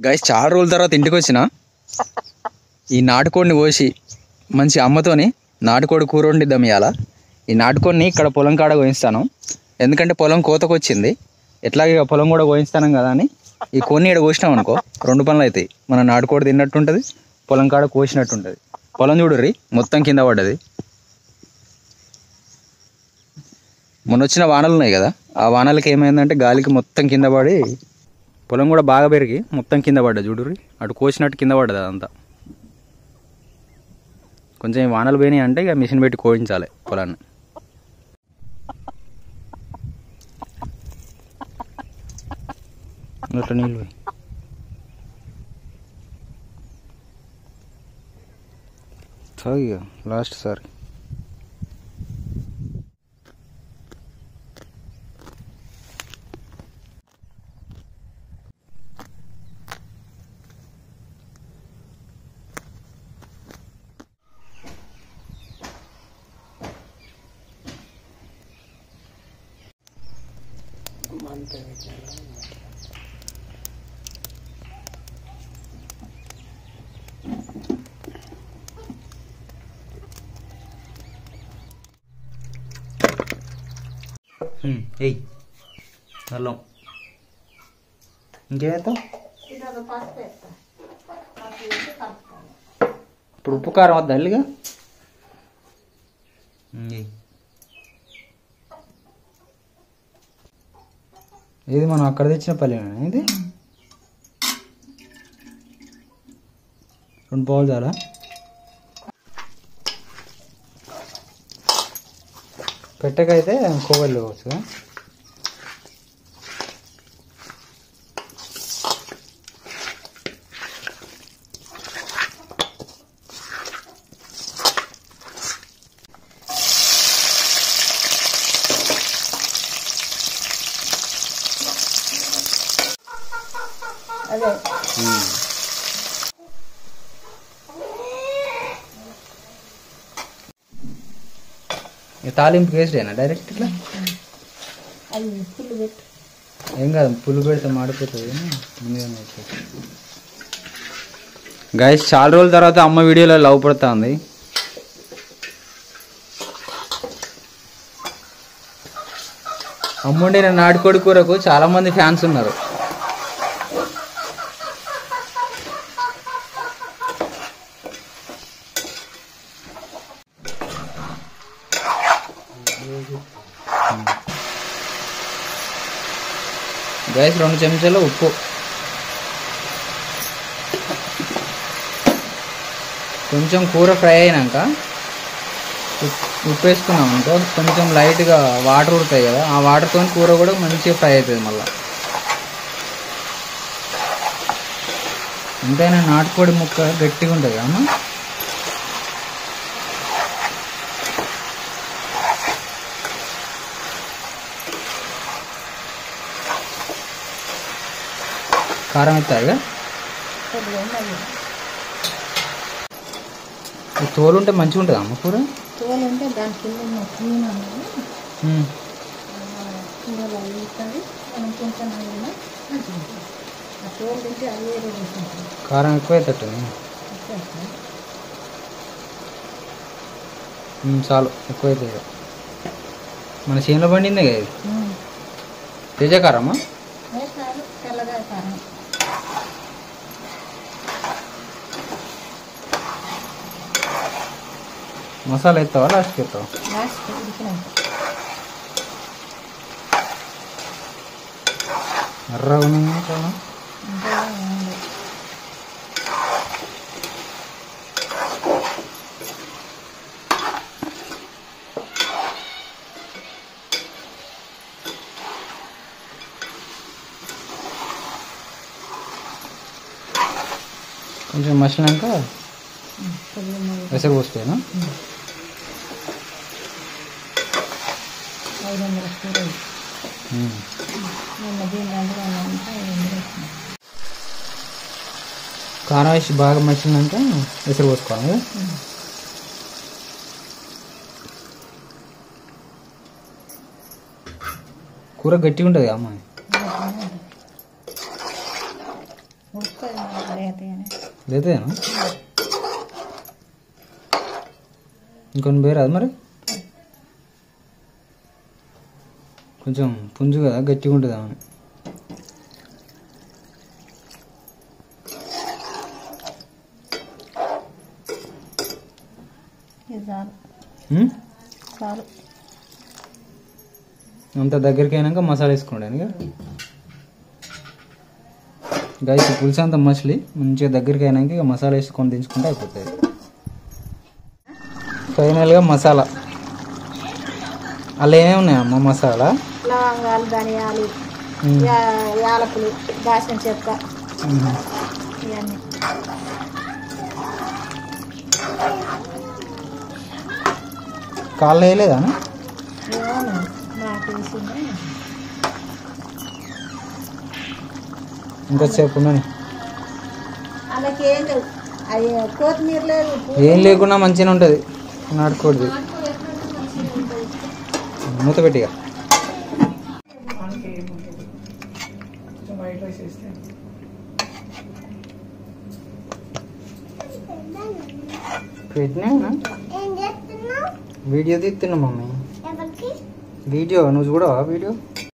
Guys చాలా రోజుల తర్వాత ఇంటికి వచ్చిన ఈ నాటుకోడిని కోసి మంచి అమ్మతోని నాటుకోడి కూర వండిద్దాం ఇవాళ. ఈ నాటుకోడిని ఇక్కడ పొలం కాడ కోయిస్తాను, ఎందుకంటే పొలం కోతకు వచ్చింది. ఎట్లాగే పొలం కూడా కోయిస్తాను కదా అని ఈ కొన్ని ఇక్కడ కోసినాం అనుకో 2 పనులు అవుతాయి. మన నాటుకోడి తిన్నట్టు ఉంటుంది, పొలం కాడ కోసినట్టు ఉంటుంది. పొలం చూడుర్రి మొత్తం కింద పడ్డది. మొన్న వచ్చిన వానలు ఉన్నాయి కదా, ఆ వానలకి ఏమైందంటే గాలికి మొత్తం కింద పడి పొలం కూడా బాగా పెరిగి మొత్తం కింద పడ్డది. చూడుర్రి అటు కోసినట్టు కింద పడ్డది అదంతా. కొంచెం ఈ వానలు పోయినాయి అంటే ఇక మిషన్ పెట్టి కోయించాలి పొలాన్ని. అట్లా నీళ్ళు పోయి తాగిగా లాస్ట్ సారి. ఏయ్ అల్లం ఇంకేస్తావు? ఇప్పుడు ఉప్పు కారం వద్దా అల్లిగా? ఇది మనం అక్కడ తెచ్చిన పల్లెనా ఇది? 2 పావులు చాలా. పెట్టకైతే కోవలు కావచ్చు. తాలింపు వేసేనా డైరెక్ట్ ఇట్లా? ఏం కాదు, పుల్లు పెడితే మాడిపోతుంది. గైస్ చాలా రోజుల తర్వాత అమ్మ వీడియోలో లవ్ పడుతుంది. అమ్మ వండిన నాటుకోడి కూరకు చాలా మంది ఫ్యాన్స్ ఉన్నారు. గైస్ 2 చెంచాలు ఉప్పు, కొంచెం కూర ఫ్రై అయినాక ఉప్పు వేసుకున్నాం అనుకో కొంచెం లైట్గా వాటర్ ఉడతాయి కదా, ఆ వాటర్తో కూర కూడా మంచిగా ఫ్రై అవుతుంది. మళ్ళీ ఎంతైనా నాటుకోడి ముక్క గట్టిగా ఉంటుంది అమ్మ. కారం ఎత్తాయిగా. తోలు ఉంటే మంచిగా ఉంటుంది అమ్మ కూర. తోలు ఉంటే దాని కారం ఎక్కువ అవుతట్టు చాలు, ఎక్కువ అవుతుంది. మన చేనులో పండిందే కదా ఇది. తేజకారమ్మా? మసాలా ఎత్తావా లాస్ట్కి ఎత్తావా? ఎర్రగా చాలా. కొంచెం మసిలినాక ఎసరు పోస్తాయినా? కారం వేసి బాగా మసిలినాక ఎసరు పోసుకోవాలి. కూర గట్టిగా ఉంటుంది అమ్మ. లేదేనా ఇంకొన్ని పేరాదు మరి కొంచెం పుంజు కదా గట్టిగా ఉంటుందా అని అంత దగ్గరికి అయినాక మసాలా వేసుకోండి ఇక గైస్ పులుసు అంత మసిలి మంచిగా దగ్గరికి అయినాక ఇక మసాలా వేసుకొని దించుకుంటే అయిపోతుంది ఫైనల్గా మసాలా అలా ఏమేమి ఉన్నాయమ్మా మసాలా లవంగాలు ధనియాలు యాలకులు దాచిన చెక్క ఇవన్నీ కాళ్ళు వేయలేదా నాకు తెలిసింది ఇంకా సేపు ఉన్నాను అలాగే ఏం లేవు అవి కొత్తిమీర లేదు ఏం లేకుండా మంచిగా ఉంటుంది నాటుకోడిది మూత పెట్టిగా పెట్టినా వీడియో తీస్తున్నా మమ్మీ వీడియో నువ్వు చూడవా వీడియో